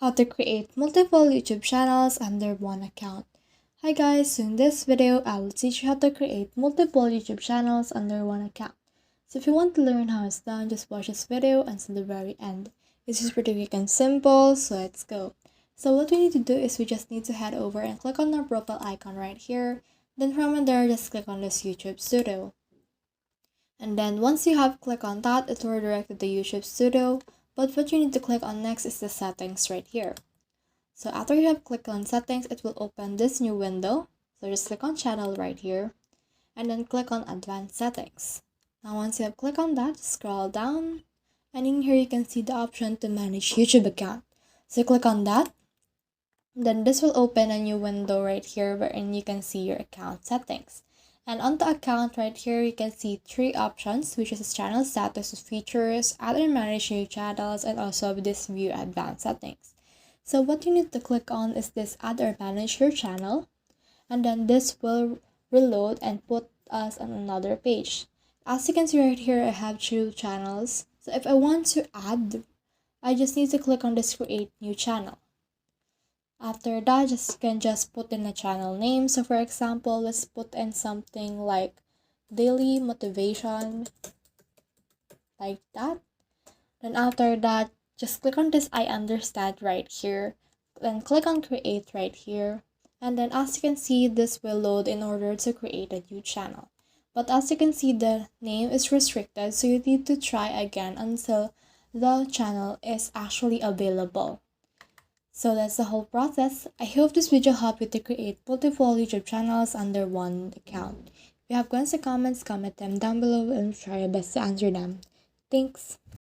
How to create multiple YouTube channels under one account. Hi guys, so in this video, I will teach you how to create multiple YouTube channels under one account. So if you want to learn how it's done, just watch this video until the very end. It's just pretty quick and simple, so let's go. So what we need to do is we just need to head over and click on our profile icon right here. Then from there, just click on this YouTube Studio. And then once you have clicked on that, it will redirect to the YouTube Studio. But what you need to click on next is the settings right here. So after you have clicked on settings, it will open this new window. So just click on channel right here and then click on advanced settings. Now once you have clicked on that, scroll down and in here you can see the option to manage YouTube account. So click on that. Then this will open a new window right here wherein you can see your account settings. And on the account right here, you can see three options, which is channel status, features, add and manage new channels, and also this view advanced settings. So what you need to click on is this add or manage your channel. And then this will reload and put us on another page. As you can see right here, I have two channels. So if I want to add, I just need to click on this create new channel. After that, you can just put in a channel name. So for example, let's put in something like daily motivation, like that. Then after that, just click on this I understand right here. Then click on create right here. And then as you can see, this will load in order to create a new channel. But as you can see, the name is restricted. So you need to try again until the channel is actually available. So that's the whole process. I hope this video helped you to create multiple YouTube channels under one account. If you have questions or comments, comment them down below and try your best to answer them. Thanks.